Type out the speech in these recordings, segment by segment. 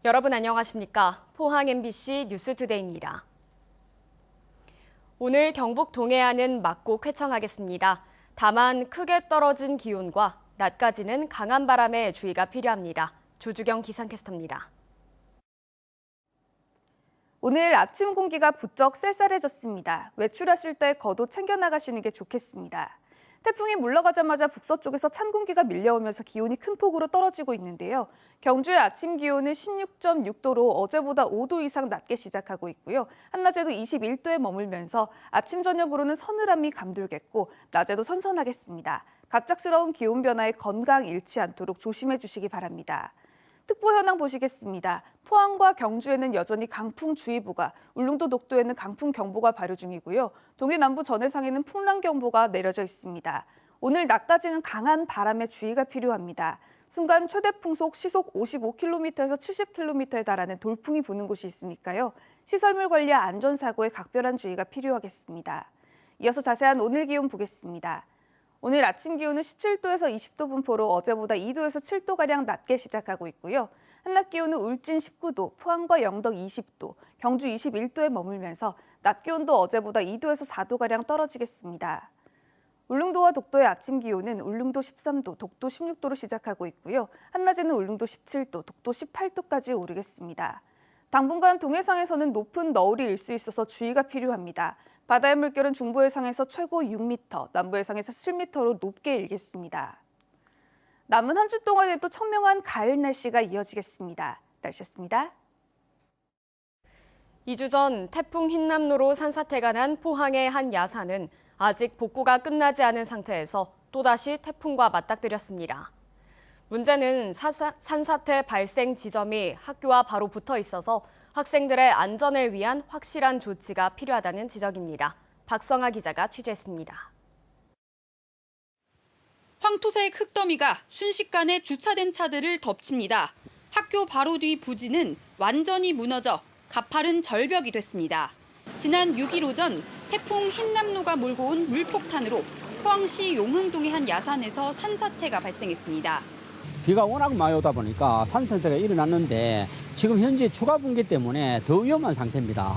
여러분 안녕하십니까? 포항 MBC 뉴스투데이입니다. 오늘 경북 동해안은 맑고 쾌청하겠습니다. 다만 크게 떨어진 기온과 낮까지는 강한 바람에 주의가 필요합니다. 조주경 기상캐스터입니다. 오늘 아침 공기가 부쩍 쌀쌀해졌습니다. 외출하실 때 겉옷 챙겨 나가시는 게 좋겠습니다. 태풍이 물러가자마자 북서쪽에서 찬 공기가 밀려오면서 기온이 큰 폭으로 떨어지고 있는데요. 경주의 아침 기온은 16.6도로 어제보다 5도 이상 낮게 시작하고 있고요. 한낮에도 21도에 머물면서 아침 저녁으로는 서늘함이 감돌겠고 낮에도 선선하겠습니다. 갑작스러운 기온 변화에 건강 잃지 않도록 조심해 주시기 바랍니다. 특보 현황 보시겠습니다. 포항과 경주에는 여전히 강풍주의보가, 울릉도 녹도에는 강풍경보가 발효 중이고요. 동해 남부 전해상에는 풍랑경보가 내려져 있습니다. 오늘 낮까지는 강한 바람에 주의가 필요합니다. 순간 최대 풍속 시속 55km에서 70km에 달하는 돌풍이 부는 곳이 있으니까요. 시설물 관리와 안전사고에 각별한 주의가 필요하겠습니다. 이어서 자세한 오늘 기온 보겠습니다. 오늘 아침 기온은 17도에서 20도 분포로 어제보다 2도에서 7도가량 낮게 시작하고 있고요. 한낮 기온은 울진 19도, 포항과 영덕 20도, 경주 21도에 머물면서 낮 기온도 어제보다 2도에서 4도가량 떨어지겠습니다. 울릉도와 독도의 아침 기온은 울릉도 13도, 독도 16도로 시작하고 있고요. 한낮에는 울릉도 17도, 독도 18도까지 오르겠습니다. 당분간 동해상에서는 높은 너울이 일 수 있어서 주의가 필요합니다. 바다의 물결은 중부해상에서 최고 6m, 남부해상에서 7m로 높게 일겠습니다. 남은 한 주 동안에도 청명한 가을 날씨가 이어지겠습니다. 날씨였습니다. 2주 전 태풍 흰남노로 산사태가 난 포항의 한 야산은 아직 복구가 끝나지 않은 상태에서 또다시 태풍과 맞닥뜨렸습니다. 문제는 산사태 발생 지점이 학교와 바로 붙어 있어서 학생들의 안전을 위한 확실한 조치가 필요하다는 지적입니다. 박성아 기자가 취재했습니다. 황토색 흙더미가 순식간에 주차된 차들을 덮칩니다. 학교 바로 뒤 부지는 완전히 무너져 가파른 절벽이 됐습니다. 지난 6일 오전 태풍 흰남노가 몰고 온 물폭탄으로 포항시 용흥동의 한 야산에서 산사태가 발생했습니다. 비가 워낙 많이 오다 보니까 산사태가 일어났는데 지금 현재 추가 붕괴 때문에 더 위험한 상태입니다.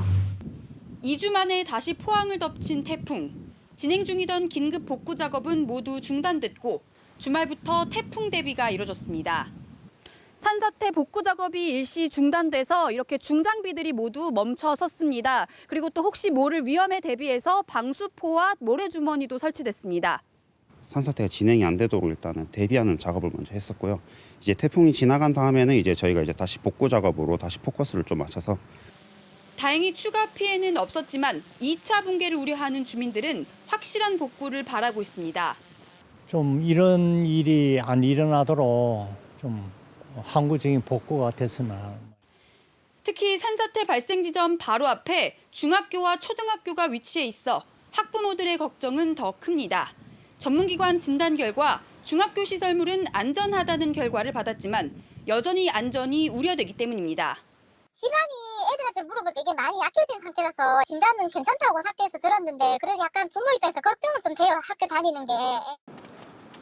2주 만에 다시 포항을 덮친 태풍. 진행 중이던 긴급 복구 작업은 모두 중단됐고 주말부터 태풍 대비가 이뤄졌습니다. 산사태 복구 작업이 일시 중단돼서 이렇게 중장비들이 모두 멈춰 섰습니다. 그리고 또 혹시 모를 위험에 대비해서 방수포와 모래주머니도 설치됐습니다. 산사태가 진행이 안 되도록 일단은 대비하는 작업을 먼저 했었고요. 이제 태풍이 지나간 다음에는 이제 저희가 다시 복구 작업으로 다시 포커스를 좀 맞춰서. 다행히 추가 피해는 없었지만 2차 붕괴를 우려하는 주민들은 확실한 복구를 바라고 있습니다. 좀 이런 일이 안 일어나도록 좀 항구적인 복구가 됐으나. 특히 산사태 발생 지점 바로 앞에 중학교와 초등학교가 위치해 있어 학부모들의 걱정은 더 큽니다. 전문기관 진단 결과 중학교 시설물은 안전하다는 결과를 받았지만 여전히 안전이 우려되기 때문입니다. 집안이 애들한테 물어보니까 이게 많이 약해진 상태라서 진단은 괜찮다고 학교에서 들었는데 그래서 약간 부모 입장에서 걱정은 좀 돼요. 학교 다니는 게.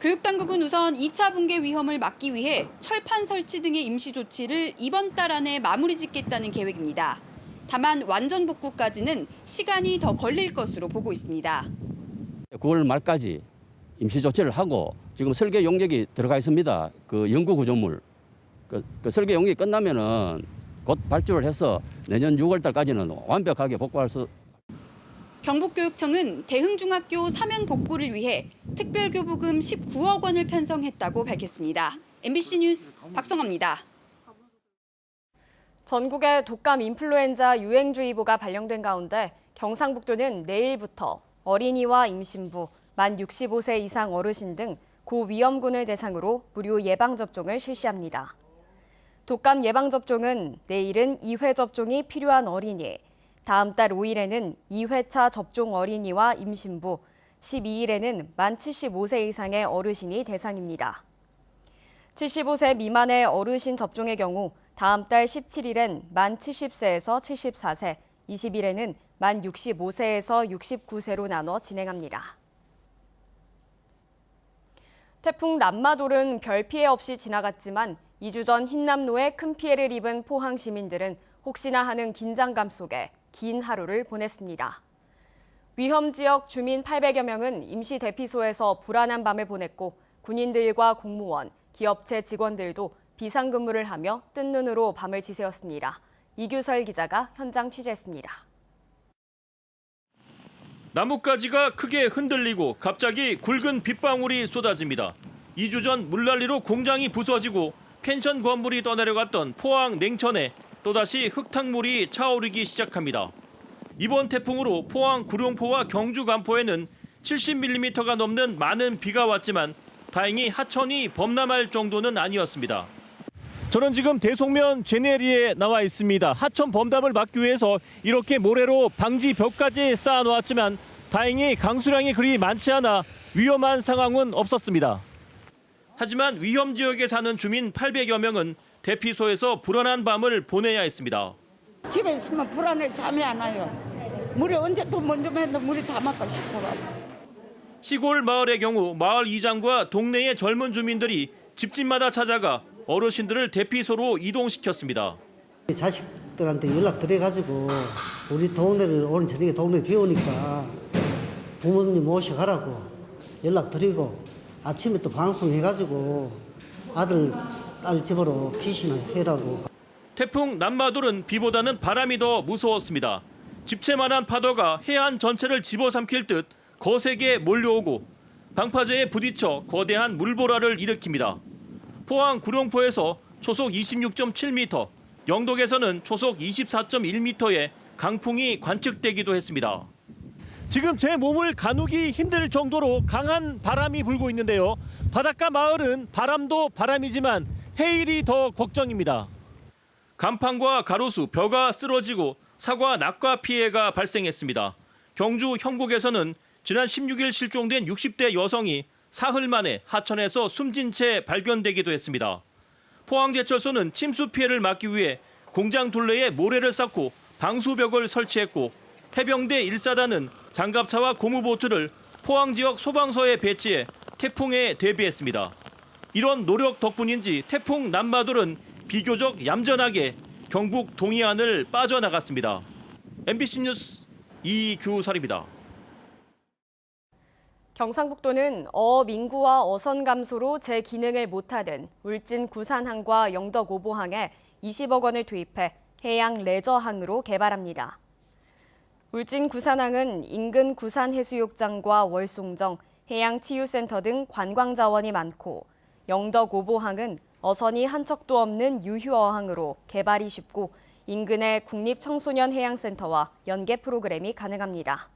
교육당국은 우선 2차 붕괴 위험을 막기 위해 철판 설치 등의 임시 조치를 이번 달 안에 마무리 짓겠다는 계획입니다. 다만 완전 복구까지는 시간이 더 걸릴 것으로 보고 있습니다. 9월 말까지 임시 조치를 하고 지금 설계 용역이 들어가 있습니다. 그 연구 구조물. 그 설계 용역이 끝나면은 곧 발주를 해서 내년 6월 달까지는 완벽하게 복구할 수. 경북교육청은 대흥중학교 사면 복구를 위해 특별교부금 19억 원을 편성했다고 밝혔습니다. MBC 뉴스 박성아입니다. 전국에 독감 인플루엔자 유행주의보가 발령된 가운데 경상북도는 내일부터 어린이와 임신부, 만 65세 이상 어르신 등 고위험군을 대상으로 무료 예방접종을 실시합니다. 독감 예방접종은 내일은 2회 접종이 필요한 어린이, 다음 달 5일에는 2회차 접종 어린이와 임신부, 12일에는 만 75세 이상의 어르신이 대상입니다. 75세 미만의 어르신 접종의 경우 다음 달 17일엔 만 70세에서 74세, 20일에는 만 65세에서 69세로 나눠 진행합니다. 태풍 남마돌은 별 피해 없이 지나갔지만 2주 전 흰남노에 큰 피해를 입은 포항 시민들은 혹시나 하는 긴장감 속에 긴 하루를 보냈습니다. 위험 지역 주민 800여 명은 임시 대피소에서 불안한 밤을 보냈고 군인들과 공무원, 기업체 직원들도 비상근무를 하며 뜬 눈으로 밤을 지새웠습니다. 이규설 기자가 현장 취재했습니다. 나뭇가지가 크게 흔들리고 갑자기 굵은 빗방울이 쏟아집니다. 2주 전 물난리로 공장이 부서지고 펜션 건물이 떠내려갔던 포항 냉천에 또다시 흙탕물이 차오르기 시작합니다. 이번 태풍으로 포항 구룡포와 경주 간포에는 70mm가 넘는 많은 비가 왔지만 다행히 하천이 범람할 정도는 아니었습니다. 저는 지금 대송면 제네리에 나와 있습니다. 하천 범람을 막기 위해서 이렇게 모래로 방지 벽까지 쌓아놓았지만 다행히 강수량이 그리 많지 않아 위험한 상황은 없었습니다. 하지만 위험 지역에 사는 주민 800여 명은 대피소에서 불안한 밤을 보내야 했습니다. 집에 있으면 불안해 잠이 안 와요. 물이 언제 또 먼저 맨도 물이 다 막고 싶어가지고. 시골 마을의 경우 마을 이장과 동네의 젊은 주민들이 집집마다 찾아가 어르신들을 대피소로 이동시켰습니다. 자식들한테 연락 드려가지고 우리 동네를 오늘 저녁에 동네 비 오니까 부모님 모셔가라고 연락 드리고 아침에 또 방송해가지고 아들 딸 집으로 피신해라고. 태풍 남마돌은 비보다는 바람이 더 무서웠습니다. 집채만한 파도가 해안 전체를 집어삼킬 듯 거세게 몰려오고 방파제에 부딪혀 거대한 물보라를 일으킵니다. 포항 구룡포에서 초속 26.7m, 영덕에서는 초속 24.1m의 강풍이 관측되기도 했습니다. 지금 제 몸을 가누기 힘들 정도로 강한 바람이 불고 있는데요. 바닷가 마을은 바람도 바람이지만 해일이 더 걱정입니다. 간판과 가로수, 벼가 쓰러지고 사과, 낙과 피해가 발생했습니다. 경주 형곡에서는 지난 16일 실종된 60대 여성이 사흘 만에 하천에서 숨진 채 발견되기도 했습니다. 포항제철소는 침수 피해를 막기 위해 공장 둘레에 모래를 쌓고 방수벽을 설치했고 해병대 1사단은 장갑차와 고무보트를 포항 지역 소방서에 배치해 태풍에 대비했습니다. 이런 노력 덕분인지 태풍 남마돌은 비교적 얌전하게 경북 동해안을 빠져나갔습니다. MBC 뉴스 이규설입니다. 경상북도는 어업 인구와 어선 감소로 제 기능을 못하던 울진 구산항과 영덕 오보항에 20억 원을 투입해 해양 레저항으로 개발합니다. 울진 구산항은 인근 구산해수욕장과 월송정, 해양치유센터 등 관광자원이 많고 영덕 오보항은 어선이 한 척도 없는 유휴어항으로 개발이 쉽고 인근의 국립청소년해양센터와 연계 프로그램이 가능합니다.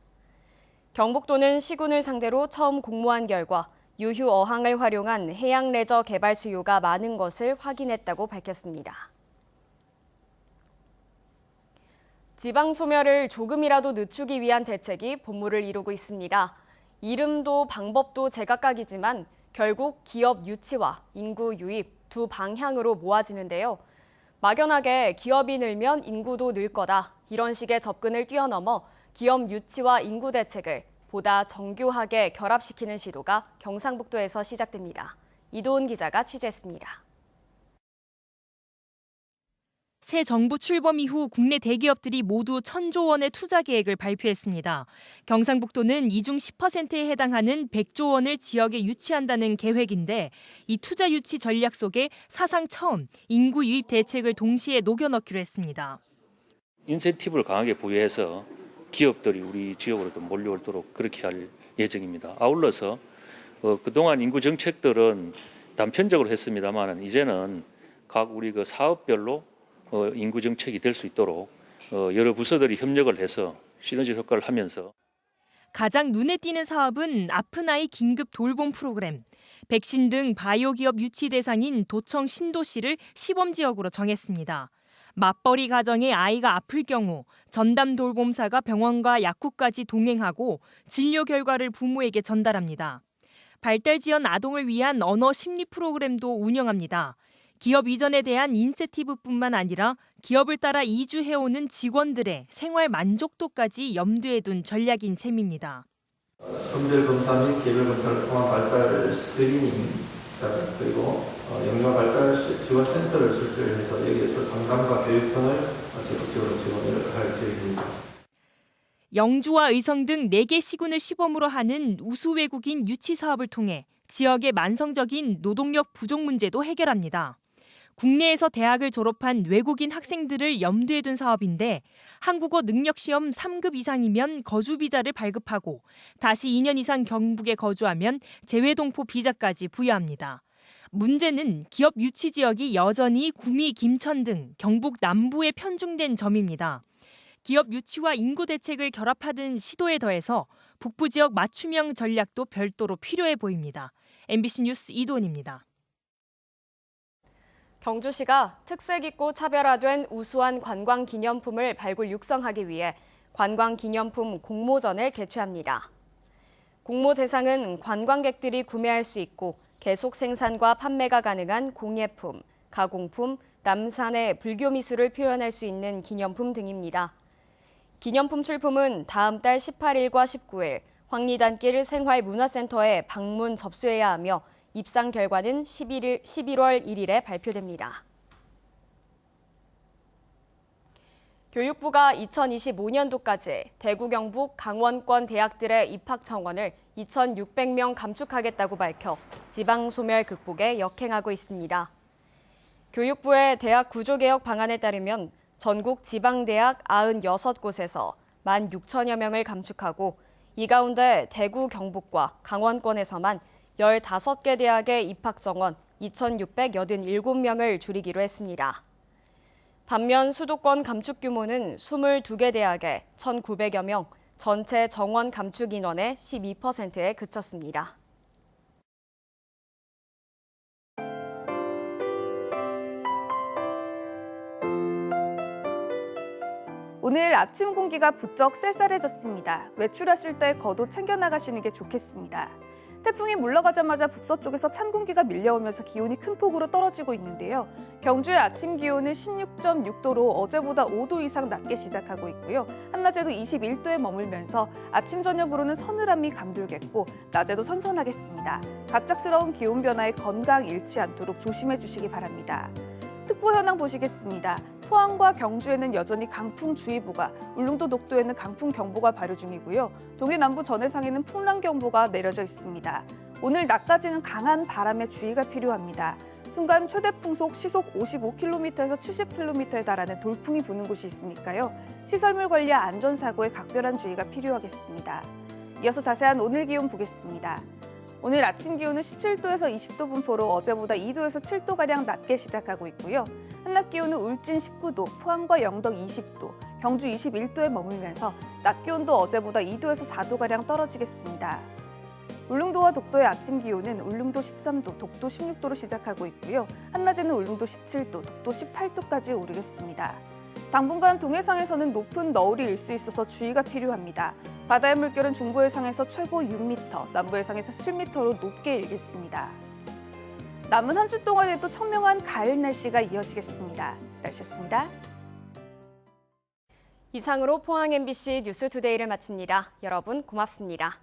경북도는 시군을 상대로 처음 공모한 결과 유휴어항을 활용한 해양 레저 개발 수요가 많은 것을 확인했다고 밝혔습니다. 지방 소멸을 조금이라도 늦추기 위한 대책이 본물을 이루고 있습니다. 이름도 방법도 제각각이지만 결국 기업 유치와 인구 유입 두 방향으로 모아지는데요. 막연하게 기업이 늘면 인구도 늘 거다. 이런 식의 접근을 뛰어넘어 기업 유치와 인구 대책을 보다 정교하게 결합시키는 시도가 경상북도에서 시작됩니다. 이도훈 기자가 취재했습니다. 새 정부 출범 이후 국내 대기업들이 모두 1,000조 원의 투자 계획을 발표했습니다. 경상북도는 이 중 10%에 해당하는 100조 원을 지역에 유치한다는 계획인데 이 투자 유치 전략 속에 사상 처음 인구 유입 대책을 동시에 녹여넣기로 했습니다. 인센티브를 강하게 부여해서 기업들이 우리 지역으로 좀 몰려오도록 그렇게 할 예정입니다. 아울러서 그동안 인구 정책들은 단편적으로 했습니다만 이제는 각 우리 그 사업별로 인구 정책이 될 수 있도록 여러 부서들이 협력을 해서 시너지 효과를 하면서 가장 눈에 띄는 사업은 아픈 아이 긴급 돌봄 프로그램. 백신 등 바이오 기업 유치 대상인 도청 신도시를 시범 지역으로 정했습니다. 맞벌이 가정의 아이가 아플 경우 전담 돌봄사가 병원과 약국까지 동행하고 진료 결과를 부모에게 전달합니다. 발달 지연 아동을 위한 언어 심리 프로그램도 운영합니다. 기업 이전에 대한 인센티브뿐만 아니라 기업을 따라 이주해오는 직원들의 생활 만족도까지 염두에 둔 전략인 셈입니다. 선별 검사 및 개별 검사를 통한 발달 스크리닝 그리고 영역 지원센터를 실시해서 여기에서 상담과 교육 등을 적극적으로 지원을 할 계획입니다. 영주와 의성 등 4개 시군을 시범으로 하는 우수 외국인 유치 사업을 통해 지역의 만성적인 노동력 부족 문제도 해결합니다. 국내에서 대학을 졸업한 외국인 학생들을 염두에 둔 사업인데 한국어 능력 시험 3급 이상이면 거주 비자를 발급하고 다시 2년 이상 경북에 거주하면 재외동포 비자까지 부여합니다. 문제는 기업 유치 지역이 여전히 구미, 김천 등 경북 남부에 편중된 점입니다. 기업 유치와 인구 대책을 결합하던 시도에 더해서 북부 지역 맞춤형 전략도 별도로 필요해 보입니다. MBC 뉴스 이도은입니다. 경주시가 특색 있고 차별화된 우수한 관광 기념품을 발굴 육성하기 위해 관광 기념품 공모전을 개최합니다. 공모 대상은 관광객들이 구매할 수 있고 계속 생산과 판매가 가능한 공예품, 가공품, 남산의 불교 미술을 표현할 수 있는 기념품 등입니다. 기념품 출품은 다음 달 18일과 19일 황리단길 생활문화센터에 방문 접수해야 하며 입상 결과는 11월 1일에 발표됩니다. 교육부가 2025년도까지 대구 경북 강원권 대학들의 입학 정원을 2,600명 감축하겠다고 밝혀 지방 소멸 극복에 역행하고 있습니다. 교육부의 대학 구조개혁 방안에 따르면 전국 지방대학 96곳에서 16,000여 명을 감축하고 이 가운데 대구 경북과 강원권에서만 15개 대학의 입학 정원 2,687명을 줄이기로 했습니다. 반면 수도권 감축 규모는 22개 대학에 1,900여 명, 전체 정원 감축 인원의 12%에 그쳤습니다. 오늘 아침 공기가 부쩍 쌀쌀해졌습니다. 외출하실 때 겉옷 챙겨 나가시는 게 좋겠습니다. 태풍이 물러가자마자 북서쪽에서 찬 공기가 밀려오면서 기온이 큰 폭으로 떨어지고 있는데요. 경주의 아침 기온은 16.6도로 어제보다 5도 이상 낮게 시작하고 있고요. 한낮에도 21도에 머물면서 아침 저녁으로는 서늘함이 감돌겠고 낮에도 선선하겠습니다. 갑작스러운 기온 변화에 건강 잃지 않도록 조심해 주시기 바랍니다. 특보 현황 보시겠습니다. 포항과 경주에는 여전히 강풍주의보가, 울릉도 녹도에는 강풍경보가 발효 중이고요. 동해 남부 전해상에는 풍랑경보가 내려져 있습니다. 오늘 낮까지는 강한 바람에 주의가 필요합니다. 순간 최대 풍속 시속 55km에서 70km에 달하는 돌풍이 부는 곳이 있으니까요. 시설물 관리와 안전사고에 각별한 주의가 필요하겠습니다. 이어서 자세한 오늘 기온 보겠습니다. 오늘 아침 기온은 17도에서 20도 분포로 어제보다 2도에서 7도가량 낮게 시작하고 있고요. 한낮 기온은 울진 19도, 포항과 영덕 20도, 경주 21도에 머물면서 낮 기온도 어제보다 2도에서 4도가량 떨어지겠습니다. 울릉도와 독도의 아침 기온은 울릉도 13도, 독도 16도로 시작하고 있고요. 한낮에는 울릉도 17도, 독도 18도까지 오르겠습니다. 당분간 동해상에서는 높은 너울이 일 수 있어서 주의가 필요합니다. 바다의 물결은 중부해상에서 최고 6m, 남부해상에서 7m로 높게 일겠습니다. 남은 한 주 동안에도 청명한 가을 날씨가 이어지겠습니다. 날씨였습니다. 이상으로 포항 MBC 뉴스투데이를 마칩니다. 여러분 고맙습니다.